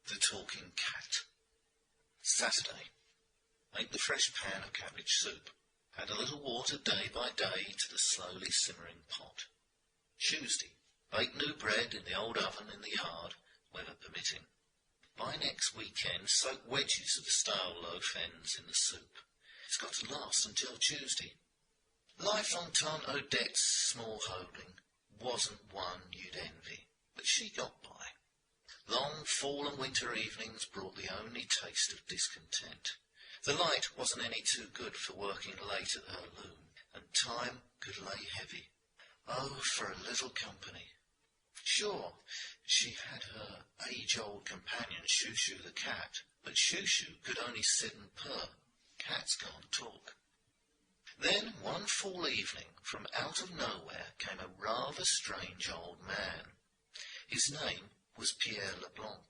The Talking Cat. Saturday. Make the fresh pan of cabbage soup. Add a little water day by day to the slowly simmering pot. Tuesday. Bake new bread in the old oven in the yard, weather permitting. By next weekend, soak wedges of the stale loaf ends in the soup. It's got to last until Tuesday. Life on Tante Odette's small holding wasn't one you'd envy, but she got by. Long fall and winter evenings brought the only taste of discontent. The light wasn't any too good for working late at her loom, and time could lay heavy. Oh, for a little company. Sure, she had her age-old companion Shoo-Shoo the cat, but Shoo-Shoo could only sit and purr. Cats can't talk. Then, one fall evening, from out of nowhere came a rather strange old man. His name was Pierre Leblanc.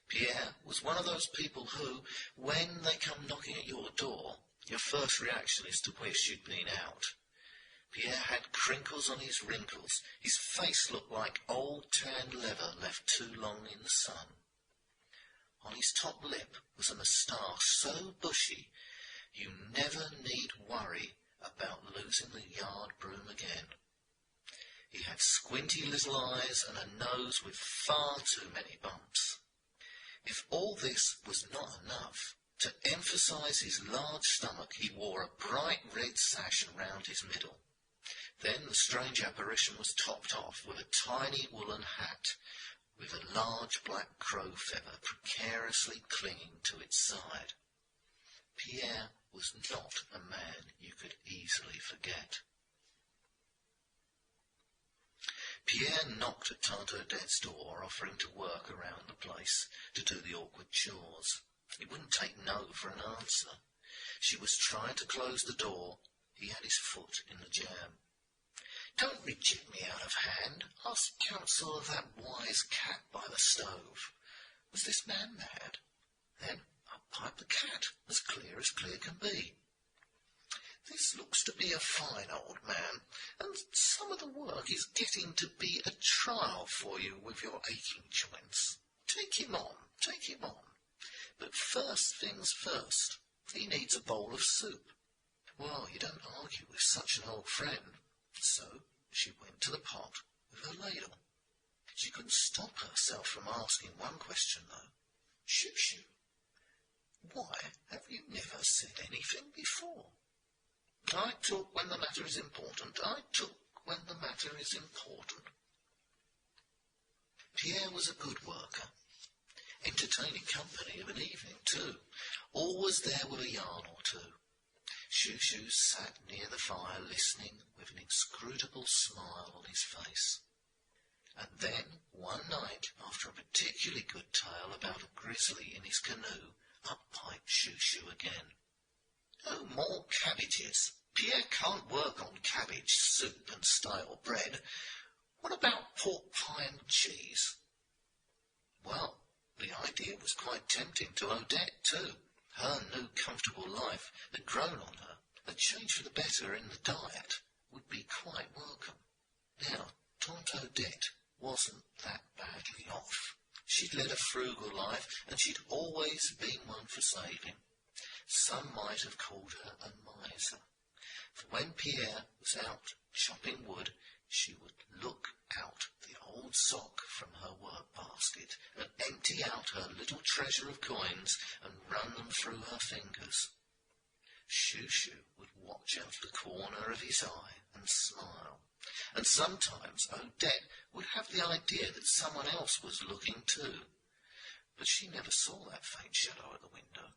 Pierre was one of those people who, when they come knocking at your door, your first reaction is to wish you'd been out. Pierre had crinkles on his wrinkles. His face looked like old tanned leather left too long in the sun. On his top lip was a moustache so bushy you never need worry about losing the yard broom again. He had squinty little eyes and a nose with far too many bumps. If all this was not enough, to emphasize his large stomach, he wore a bright red sash around his middle. Then the strange apparition was topped off with a tiny woolen hat, with a large black crow feather precariously clinging to its side. Pierre was not a man you could easily forget. Pierre knocked at Tante Odette's door, offering to work around the place, to do the awkward chores. He wouldn't take no for an answer. She was trying to close the door. He had his foot in the jam. Don't reject me out of hand. Ask counsel of that wise cat by the stove. Was this man mad? Then up piped the cat, as clear can be. This looks to be a fine old man, and some of the work is getting to be a trial for you with your aching joints. Take him on. But first things first, he needs a bowl of soup. Well, you don't argue with such an old friend. So she went to the pot with her ladle. She couldn't stop herself from asking one question, though. Shoo-Shoo, why have you never said anything before? I talk when the matter is important. Pierre was a good worker. Entertaining company of an evening, too. Always there with a yarn or two. Shoo-Shoo sat near the fire listening with an inscrutable smile on his face. And then, one night, after a particularly good tale about a grizzly in his canoe, up piped Shoo-Shoo again. Oh, more cabbages. Pierre can't work on cabbage, soup and stale bread. What about pork pie and cheese? Well, the idea was quite tempting to Odette, too. Her new comfortable life had grown on her. A change for the better in the diet would be quite welcome. Now, Tante Odette wasn't that badly off. She'd led a frugal life, and she'd always been one for saving. Some might have called her a miser. For when Pierre was out chopping wood, she would look out the old sock from her work basket and empty out her little treasure of coins and run them through her fingers. Shoo-Shoo would watch out the corner of his eye and smile, and sometimes Odette would have the idea that someone else was looking too, but she never saw that faint shadow at the window.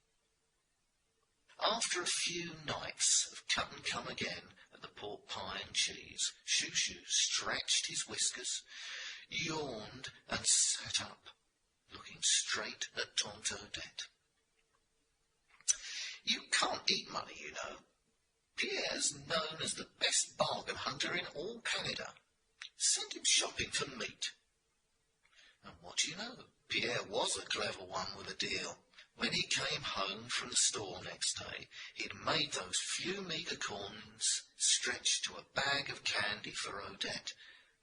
After a few nights of cut and come again at the pork pie and cheese, Shoo-Shoo stretched his whiskers, yawned, and sat up, looking straight at Tante Odette. You can't eat money, you know. Pierre's known as the best bargain hunter in all Canada. Send him shopping for meat. And what do you know? Pierre was a clever one with a deal. When he came home from the store next day, he'd made those few meagre coins stretch to a bag of candy for Odette,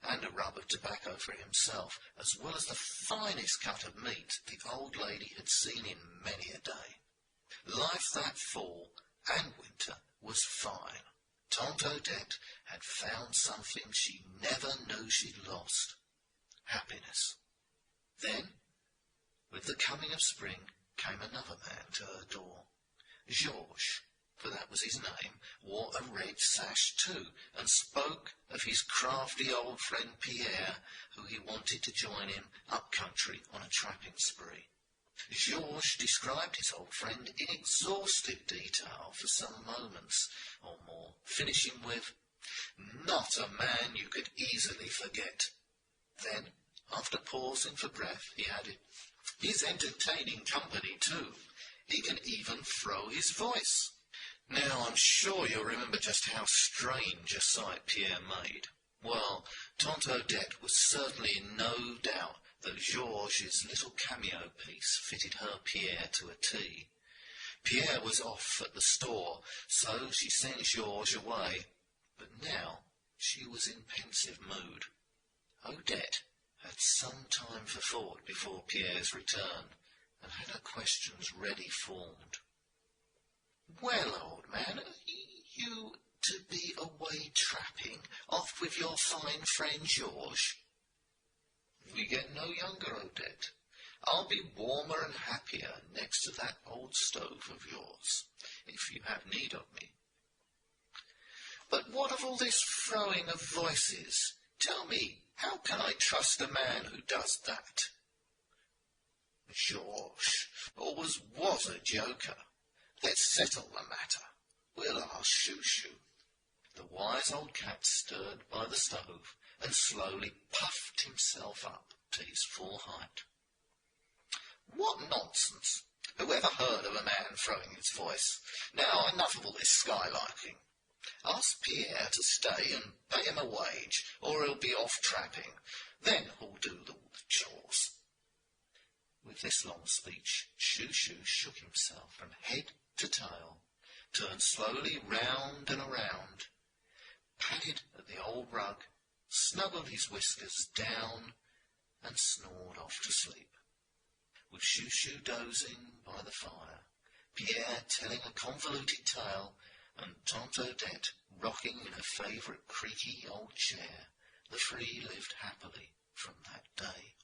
and a rub of tobacco for himself, as well as the finest cut of meat the old lady had seen in many a day. Life that fall and winter was fine. Tante Odette had found something she never knew she'd lost: happiness. Then, with the coming of spring, came another man to her door. Georges, for that was his name, wore a red sash too, and spoke of his crafty old friend Pierre, who he wanted to join him up country on a trapping spree. Georges described his old friend in exhaustive detail for some moments or more, finishing with, "Not a man you could easily forget." Then, after pausing for breath, he added, "He's entertaining company too. He can even throw his voice." Now, I'm sure you'll remember just how strange a sight Pierre made. Well, Tante Odette was certainly in no doubt that Georges's little cameo piece fitted her Pierre to a T. Pierre was off at the store, so she sent Georges away. But now she was in pensive mood. Odette had some time for thought before Pierre's return, and had her questions ready formed. "Well, old man, are you to be away trapping, off with your fine friend Georges?" "We get no younger, Odette. I'll be warmer and happier next to that old stove of yours, if you have need of me." "But what of all this throwing of voices? Tell me, how can I trust a man who does that?" "Georges always was a joker. Let's settle the matter. We'll ask Chou-Chou." The wise old cat stirred by the stove and slowly puffed himself up to his full height. "What nonsense! Whoever heard of a man throwing his voice? Now, enough of all this skylarking. Ask Pierre to stay and pay him a wage, or he'll be off trapping. Then who'll do the chores?" With this long speech, Chou-Chou shook himself from head to tail, turned slowly round and around, patted at the old rug, snuggled his whiskers down, and snored off to sleep. With Chou-Chou dozing by the fire, Pierre telling a convoluted tale, and Tante Odette rocking in her favourite creaky old chair, the three lived happily from that day.